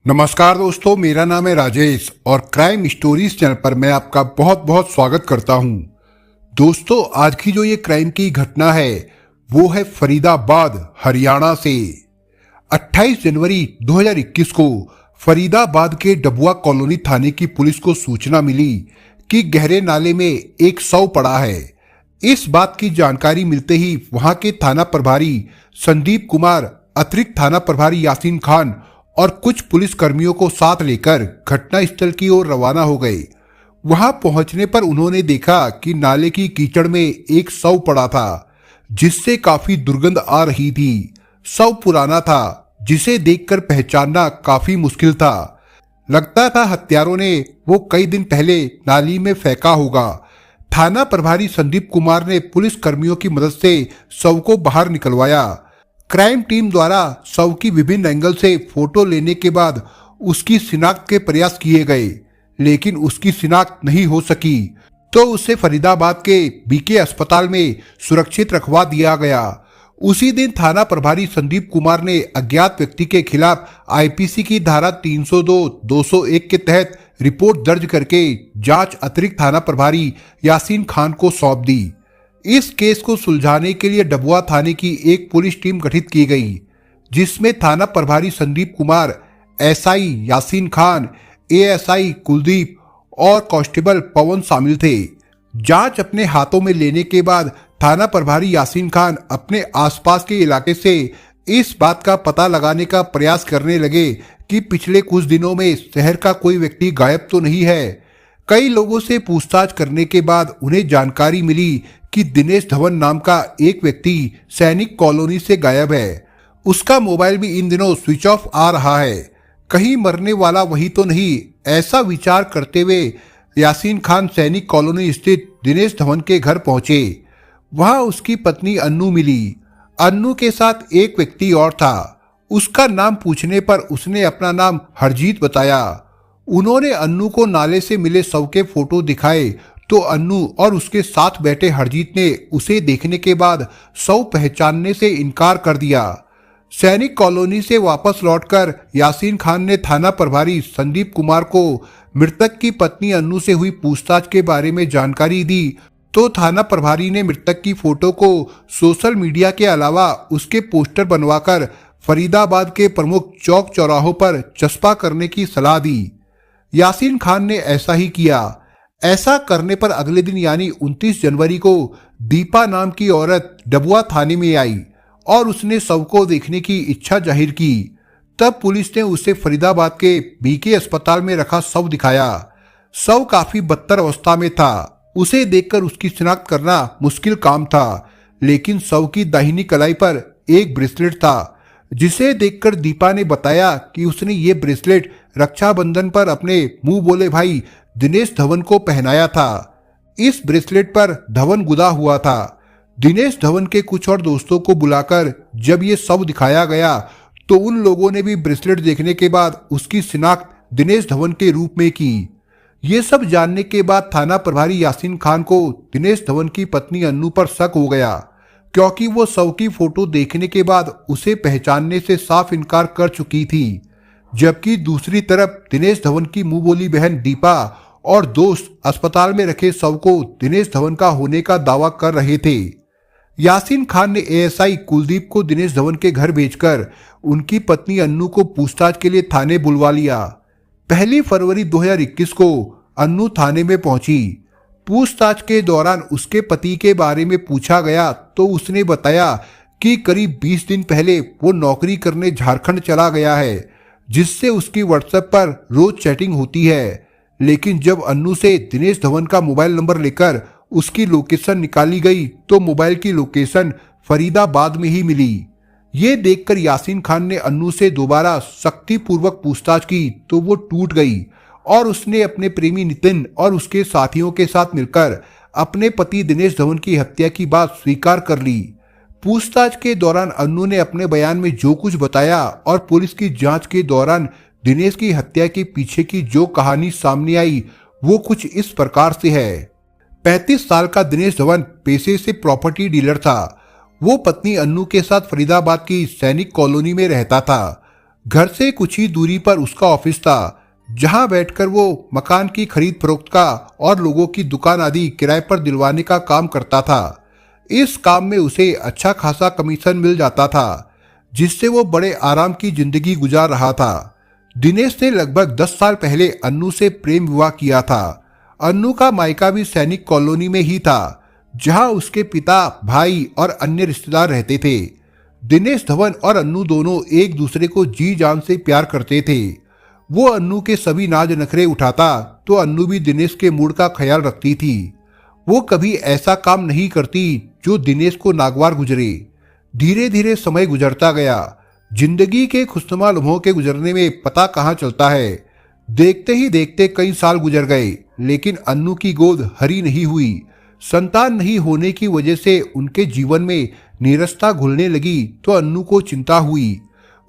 नमस्कार दोस्तों, मेरा नाम है राजेश और क्राइम स्टोरीज चैनल पर मैं आपका बहुत बहुत स्वागत करता हूं। दोस्तों, आज की जो ये क्राइम की घटना है वो है फरीदाबाद, हरियाणा से। 28 जनवरी 2021 को फरीदाबाद के डबुआ कॉलोनी थाने की पुलिस को सूचना मिली कि गहरे नाले में एक शव पड़ा है। इस बात की जानकारी मिलते ही वहां के थाना प्रभारी संदीप कुमार, अतिरिक्त थाना प्रभारी यासीन खान और कुछ पुलिस कर्मियों को साथ लेकर घटनास्थल की ओर रवाना हो गए। वहां पहुंचने पर उन्होंने देखा कि नाले की कीचड़ में एक शव पड़ा था, जिससे काफी दुर्गंध आ रही थी। शव पुराना था, जिसे देखकर पहचानना काफी मुश्किल था। लगता था हत्यारों ने वो कई दिन पहले नाली में फेंका होगा। थाना प्रभारी संदीप कुमार ने पुलिस कर्मियों की मदद से शव को बाहर निकलवाया। क्राइम टीम द्वारा शव की विभिन्न एंगल से फोटो लेने के बाद उसकी शिनाख्त के प्रयास किए गए, लेकिन उसकी शिनाख्त नहीं हो सकी, तो उसे फरीदाबाद के बीके अस्पताल में सुरक्षित रखवा दिया गया। उसी दिन थाना प्रभारी संदीप कुमार ने अज्ञात व्यक्ति के खिलाफ आईपीसी की धारा 302, 201 के तहत रिपोर्ट दर्ज करके जांच अतिरिक्त थाना प्रभारी यासीन खान को सौंप दी। इस केस को सुलझाने के लिए डबुआ थाने की एक पुलिस टीम गठित की गई, जिसमें थाना प्रभारी संदीप कुमार, एसआई यासीन खान, एएसआई कुलदीप और कांस्टेबल पवन शामिल थे। जांच अपने हाथों में लेने के बाद थाना प्रभारी यासीन खान अपने आसपास के इलाके से इस बात का पता लगाने का प्रयास करने लगे कि पिछले कुछ दिनों में शहर का कोई व्यक्ति गायब तो नहीं है। कई लोगों से पूछताछ करने के बाद उन्हें जानकारी मिली कि दिनेश धवन नाम का एक व्यक्ति सैनिक कॉलोनी से गायब है। उसका मोबाइल भी इन दिनों स्विच ऑफ आ रहा है। कहीं मरने वाला वही तो नहीं, ऐसा विचार करते हुए यासीन खान सैनिक कॉलोनी स्थित दिनेश धवन के घर पहुंचे। वहां उसकी पत्नी अन्नू मिली। अन्नू के साथ एक व्यक्ति और था। उसका नाम पूछने पर उसने अपना नाम हरजीत बताया। उन्होंने अन्नू को नाले से मिले शव के फोटो दिखाए तो अन्नू और उसके साथ बैठे हरजीत ने उसे देखने के बाद शव पहचानने से इनकार कर दिया। सैनिक कॉलोनी से वापस लौटकर यासीन खान ने थाना प्रभारी संदीप कुमार को मृतक की पत्नी अन्नू से हुई पूछताछ के बारे में जानकारी दी, तो थाना प्रभारी ने मृतक की फोटो को सोशल मीडिया के अलावा उसके पोस्टर बनवाकर फरीदाबाद के प्रमुख चौक चौराहों पर चस्पा करने की सलाह दी। यासीन खान ने ऐसा ही किया। ऐसा करने पर अगले दिन यानी 29 जनवरी को दीपा नाम की औरत डबुआ थाने में आई और उसने शव को देखने की इच्छा जाहिर की। तब पुलिस ने उसे फरीदाबाद के बीके अस्पताल में रखा शव दिखाया। शव काफी बदतर अवस्था में था। उसे देखकर उसकी शिनाख्त करना मुश्किल काम था, लेकिन शव की दाहिनी कलाई पर एक ब्रेसलेट था, जिसे देखकर दीपा ने बताया कि उसने ये ब्रेसलेट रक्षाबंधन पर अपने मुंह बोले भाई दिनेश धवन को पहनाया था। इस ब्रेसलेट पर धवन गुदा हुआ था। दिनेश धवन के कुछ और दोस्तों को बुलाकर जब ये शव दिखाया गया तो उन लोगों ने भी ब्रेसलेट देखने के बाद उसकी शिनाख्त दिनेश धवन के रूप में की। ये सब जानने के बाद थाना प्रभारी यासीन खान को दिनेश धवन की पत्नी अन्नू पर शक हो गया, क्योंकि वो शव की फोटो देखने के बाद उसे पहचानने से साफ इनकार कर चुकी थी। जबकि दूसरी तरफ दिनेश धवन की मुंह बोली बहन दीपा और दोस्त अस्पताल में रखे शव को दिनेश धवन का होने का दावा कर रहे थे। यासीन खान ने एएसआई कुलदीप को दिनेश धवन के घर भेजकर उनकी पत्नी अन्नू को पूछताछ के लिए थाने बुलवा लिया। 1 फरवरी 2021 को अन्नू थाने में पहुंची। पूछताछ के दौरान उसके पति के बारे में पूछा गया तो उसने बताया कि करीब 20 दिन पहले वो नौकरी करने झारखंड चला गया है, जिससे उसकी व्हाट्सएप पर रोज चैटिंग होती है। लेकिन जब अन्नू से दिनेश धवन का मोबाइल नंबर लेकर उसकी लोकेशन निकाली गई तो मोबाइल की लोकेशन फरीदाबाद में ही मिली। ये देखकर यासीन खान ने अन्नू से दोबारा सख्तीपूर्वक पूछताछ की तो वो टूट गई और उसने अपने प्रेमी नितिन और उसके साथियों के साथ मिलकर अपने पति दिनेश धवन की हत्या की बात स्वीकार कर ली। पूछताछ के दौरान अन्नू ने अपने बयान में जो कुछ बताया और पुलिस की जांच के दौरान दिनेश की हत्या के पीछे की जो कहानी सामने आई वो कुछ इस प्रकार से है। 35 साल का दिनेश धवन पेशे से प्रॉपर्टी डीलर था। वो पत्नी अन्नू के साथ फरीदाबाद की सैनिक कॉलोनी में रहता था। घर से कुछ ही दूरी पर उसका ऑफिस था, जहां बैठकर वो मकान की खरीद फरोख्त का और लोगों की दुकान आदि किराए पर दिलवाने का काम करता था। इस काम में उसे अच्छा खासा कमीशन मिल जाता था, जिससे वो बड़े आराम की जिंदगी गुजार रहा था। दिनेश ने लगभग 10 साल पहले अन्नू से प्रेम विवाह किया था। अन्नू का मायका भी सैनिक कॉलोनी में ही था, जहां उसके पिता, भाई और अन्य रिश्तेदार रहते थे। दिनेश धवन और अन्नू दोनों एक दूसरे को जी जान से प्यार करते थे। वो अन्नू के सभी नाज नखरे उठाता तो अन्नू भी दिनेश के मूड का ख्याल रखती थी। वो कभी ऐसा काम नहीं करती जो दिनेश को नागवार गुजरे। धीरे धीरे समय गुजरता गया। जिंदगी के खुशनुमा लम्हों के गुजरने में पता कहाँ चलता है। देखते ही देखते कई साल गुजर गए, लेकिन अन्नू की गोद हरी नहीं हुई। संतान नहीं होने की वजह से उनके जीवन में नीरसता घुलने लगी तो अन्नू को चिंता हुई।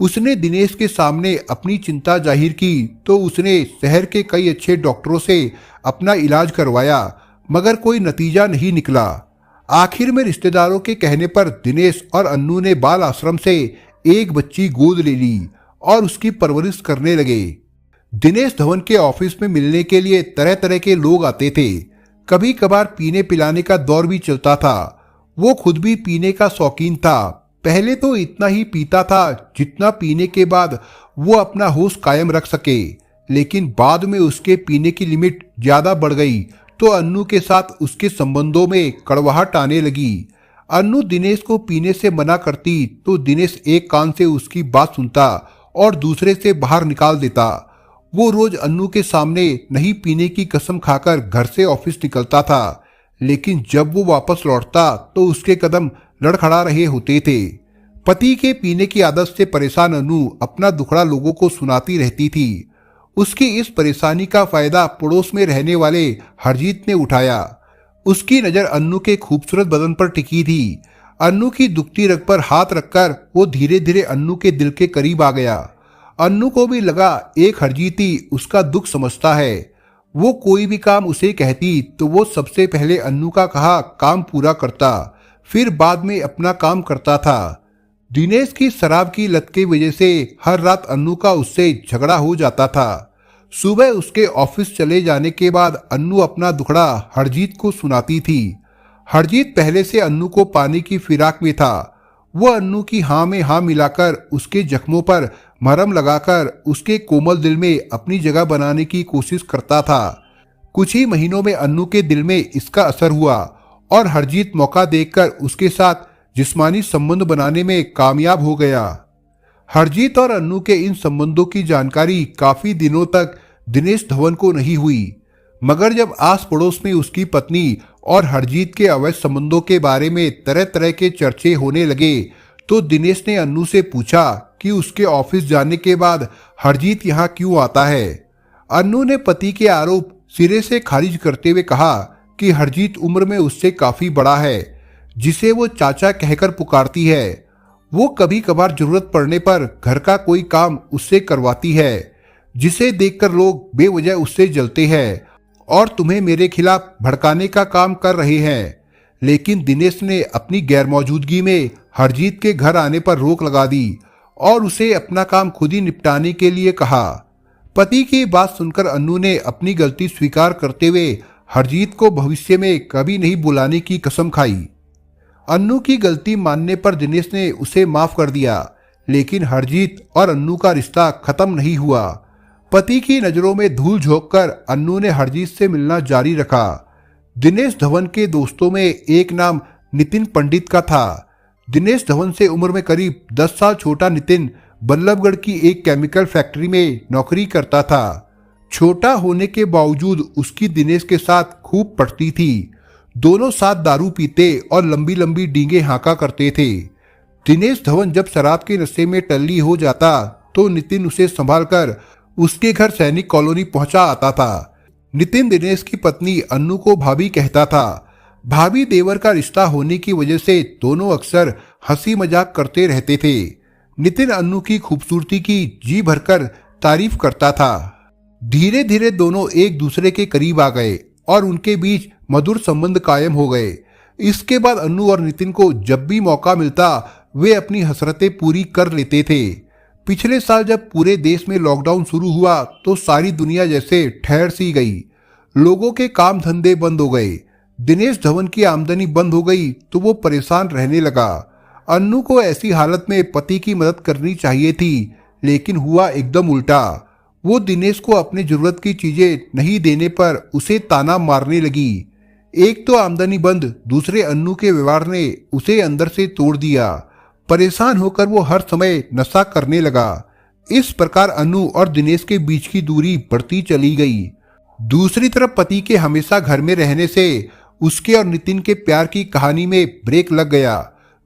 उसने दिनेश के सामने अपनी चिंता जाहिर की तो उसने शहर के कई अच्छे डॉक्टरों से अपना इलाज करवाया, मगर कोई नतीजा नहीं निकला। आखिर में रिश्तेदारों के कहने पर दिनेश और अन्नू ने बाल आश्रम से एक बच्ची गोद ले ली और उसकी परवरिश करने लगे। दिनेश धवन के ऑफिस में मिलने के लिए तरह तरह के लोग आते थे। कभी कभार पीने पिलाने का दौर भी चलता था। वो खुद भी पीने का शौकीन था। पहले तो इतना ही पीता था जितना पीने के बाद वो अपना होश कायम रख सके, लेकिन बाद में उसके पीने की लिमिट ज्यादा बढ़ गई तो अन्नू के साथ उसके संबंधों में कड़वाहट आने लगी। अन्नू दिनेश को पीने से मना करती तो दिनेश एक कान से उसकी बात सुनता और दूसरे से बाहर निकाल देता। वो रोज अन्नू के सामने नहीं पीने की कसम खाकर घर से ऑफिस निकलता था, लेकिन जब वो वापस लौटता तो उसके कदम लड़खड़ा रहे होते थे। पति के पीने की आदत से परेशान अन्नू अपना दुखड़ा लोगों को सुनाती रहती थी। उसकी इस परेशानी का फायदा पड़ोस में रहने वाले हरजीत ने उठाया। उसकी नजर अन्नू के खूबसूरत बदन पर टिकी थी। अन्नू की दुखती रग पर हाथ रखकर वो धीरे धीरे अन्नू के दिल के करीब आ गया। अन्नू को भी लगा एक हरजीती उसका दुख समझता है। वो कोई भी काम उसे कहती तो वो सबसे पहले अन्नू का कहा काम पूरा करता, फिर बाद में अपना काम करता था। दिनेश की शराब की लत की वजह से हर रात अन्नू का उससे झगड़ा हो जाता था। सुबह उसके ऑफिस चले जाने के बाद अन्नू अपना दुखड़ा हरजीत को सुनाती थी। हरजीत पहले से अन्नू को पाने की फिराक में था। वो अन्नू की हाँ में हाँ मिलाकर उसके जख्मों पर मरहम लगाकर उसके कोमल दिल में अपनी जगह बनाने की कोशिश करता था। कुछ ही महीनों में अन्नू के दिल में इसका असर हुआ और हरजीत मौका देखकर उसके साथ जिस्मानी संबंध बनाने में कामयाब हो गया। हरजीत और अन्नू के इन संबंधों की जानकारी काफी दिनों तक दिनेश धवन को नहीं हुई, मगर जब आस पड़ोस में उसकी पत्नी और हरजीत के अवैध संबंधों के बारे में तरह तरह के चर्चे होने लगे तो दिनेश ने अन्नू से पूछा कि उसके ऑफिस जाने के बाद हरजीत यहाँ क्यों आता है। अन्नू ने पति के आरोप सिरे से खारिज करते हुए कहा कि हरजीत उम्र में उससे काफी बड़ा है, जिसे वो चाचा कहकर पुकारती है। वो कभी कभार जरूरत पड़ने पर घर का कोई काम उससे करवाती है, जिसे देखकर लोग बेवजह उससे जलते हैं और तुम्हें मेरे खिलाफ भड़काने का काम कर रहे हैं। लेकिन दिनेश ने अपनी गैरमौजूदगी में हरजीत के घर आने पर रोक लगा दी और उसे अपना काम खुद ही निपटाने के लिए कहा। पति की बात सुनकर अन्नू ने अपनी गलती स्वीकार करते हुए हरजीत को भविष्य में कभी नहीं बुलाने की कसम खाई। अन्नू की गलती मानने पर दिनेश ने उसे माफ कर दिया, लेकिन हरजीत और अन्नू का रिश्ता खत्म नहीं हुआ। पति की नजरों में धूल झोंककर अन्नू ने हरजीत से मिलना जारी रखा। दिनेश धवन के दोस्तों में एक नाम नितिन पंडित का था। दिनेश धवन से उम्र में करीब 10 साल छोटा नितिन बल्लभगढ़ की एक केमिकल फैक्ट्री में नौकरी करता था। छोटा होने के बावजूद उसकी दिनेश के साथ खूब पटती थी। दोनों साथ दारू पीते और लंबी लंबी डींगे हाँका करते थे। दिनेश धवन जब शराब के नशे में टल्ली हो जाता तो नितिन उसे संभालकर उसके घर सैनिक कॉलोनी पहुंचा आता था। नितिन दिनेश की पत्नी अन्नू को भाभी कहता था। भाभी देवर का रिश्ता होने की वजह से दोनों अक्सर हंसी मजाक करते रहते थे। नितिन अन्नू की खूबसूरती की जी भरकर तारीफ करता था। धीरे धीरे दोनों एक दूसरे के करीब आ गए और उनके बीच मधुर संबंध कायम हो गए। इसके बाद अन्नू और नितिन को जब भी मौका मिलता वे अपनी हसरतें पूरी कर लेते थे। पिछले साल जब पूरे देश में लॉकडाउन शुरू हुआ तो सारी दुनिया जैसे ठहर सी गई। लोगों के काम धंधे बंद हो गए। दिनेश धवन की आमदनी बंद हो गई तो वो परेशान रहने लगा। अन्नू को ऐसी हालत में पति की मदद करनी चाहिए थी, लेकिन हुआ एकदम उल्टा। वो दिनेश को अपनी जरूरत की चीजें नहीं देने पर उसे ताना मारने लगी। एक तो आमदनी बंद, दूसरे अन्नू के व्यवहार ने उसे अंदर से तोड़ दिया। परेशान होकर वो हर समय नशा करने लगा। इस प्रकार अन्नू और दिनेश के बीच की दूरी बढ़ती चली गई। दूसरी तरफ पति के हमेशा घर में रहने से उसके और नितिन के प्यार की कहानी में ब्रेक लग गया।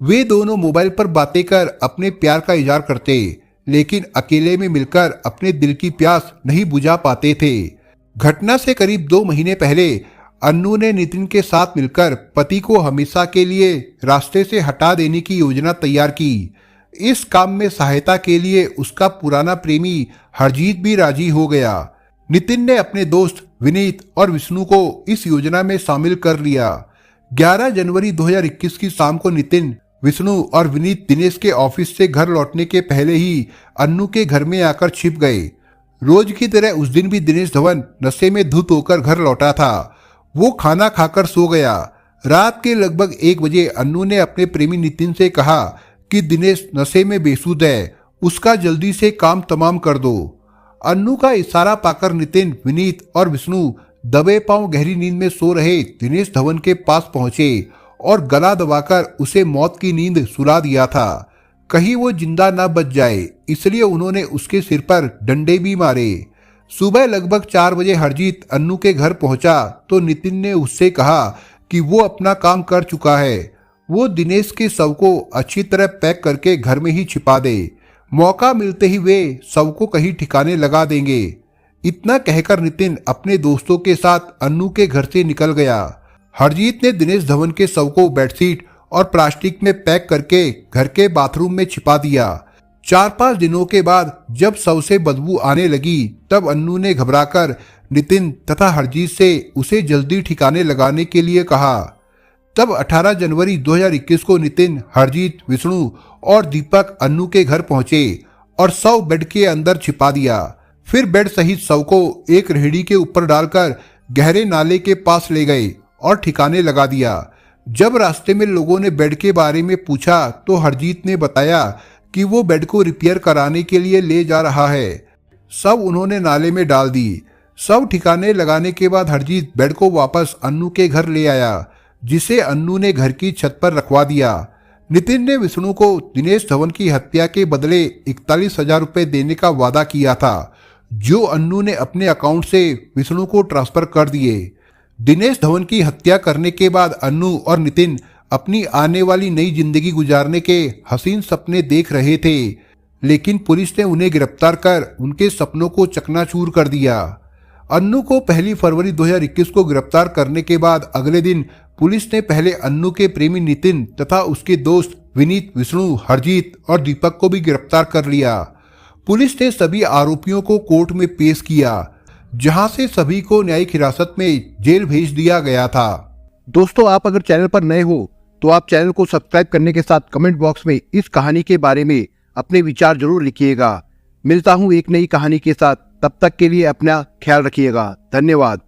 वे दोनों मोबाइल पर बातें कर अपने प्यार का इजहार करते, लेकिन अकेले में मिलकर अपने दिल की प्यास नहीं बुझा पाते थे। घटना से करीब 2 महीने पहले अन्नू ने नितिन के साथ मिलकर पति को हमेशा के लिए रास्ते से हटा देने की योजना तैयार की। इस काम में सहायता के लिए उसका पुराना प्रेमी हरजीत भी राजी हो गया। नितिन ने अपने दोस्त विनीत और विष्णु को इस योजना में शामिल कर लिया। 11 जनवरी 2021 की शाम को नितिन, विष्णु और विनीत दिनेश के ऑफिस से घर लौटने के पहले ही अन्नू के घर में आकर छिप गए। रोज की तरह उस दिन भी दिनेश धवन नशे में धुत होकर घर लौटा था। वो खाना खाकर सो गया। रात के लगभग 1 बजे अन्नू ने अपने प्रेमी नितिन से कहा कि दिनेश नशे में बेसुध है, उसका जल्दी से काम तमाम कर दो। अन्नू का इशारा पाकर नितिन, विनीत और विष्णु दबे पांव गहरी नींद में सो रहे दिनेश धवन के पास पहुंचे और गला दबाकर उसे मौत की नींद सुला दिया था। कहीं वो जिंदा न बच जाए, इसलिए उन्होंने उसके सिर पर डंडे भी मारे। सुबह लगभग 4 बजे हरजीत अन्नू के घर पहुंचा तो नितिन ने उससे कहा कि वो अपना काम कर चुका है। वो दिनेश के शव को अच्छी तरह पैक करके घर में ही छिपा दे। मौका मिलते ही वे शव को कहीं ठिकाने लगा देंगे। इतना कहकर नितिन अपने दोस्तों के साथ अन्नू के घर से निकल गया। हरजीत ने दिनेश धवन के शव को बेडशीट और प्लास्टिक में पैक करके घर के बाथरूम में छिपा दिया। 4-5 दिनों के बाद जब शव से बदबू आने लगी तब अन्नू ने घबराकर नितिन तथा हरजीत से उसे जल्दी ठिकाने लगाने के लिए कहा। तब 18 जनवरी 2021 को नितिन, हरजीत, विष्णु और दीपक अन्नू के घर पहुंचे और शव बेड के अंदर छिपा दिया। फिर बेड सहित शव को एक रेहड़ी के ऊपर डालकर गहरे नाले के पास ले गए और ठिकाने लगा दिया। जब रास्ते में लोगों ने बेड के बारे में पूछा तो हरजीत ने बताया कि वो बेड को रिपेयर कराने के लिए ले जा रहा है। सब उन्होंने नाले में डाल दी। सब ठिकाने लगाने के बाद हरजीत बेड को वापस अन्नू के घर ले आया, जिसे अन्नू ने घर की छत पर रखवा दिया। नितिन ने विष्णु को दिनेश धवन की हत्या के बदले 41,000 रुपए देने का वादा किया था, जो अन्नू ने अपने अकाउंट से विष्णु को ट्रांसफर कर दिए। दिनेश धवन की हत्या करने के बाद अन्नू और नितिन अपनी आने वाली नई जिंदगी गुजारने के हसीन सपने देख रहे थे, लेकिन पुलिस ने उन्हें गिरफ्तार कर उनके सपनों को चकनाचूर कर दिया। अन्नू को 1 फरवरी 2021 को गिरफ्तार करने के बाद अगले दिन पुलिस ने पहले अन्नू के प्रेमी नितिन तथा उसके दोस्त विनीत, विष्णु, हरजीत और दीपक को भी गिरफ्तार कर लिया। पुलिस ने सभी आरोपियों को कोर्ट में पेश किया, जहां से सभी को न्यायिक हिरासत में जेल भेज दिया गया था। दोस्तों, आप अगर चैनल पर नए हो तो आप चैनल को सब्सक्राइब करने के साथ कमेंट बॉक्स में इस कहानी के बारे में अपने विचार जरूर लिखिएगा। मिलता हूं एक नई कहानी के साथ, तब तक के लिए अपना ख्याल रखिएगा। धन्यवाद।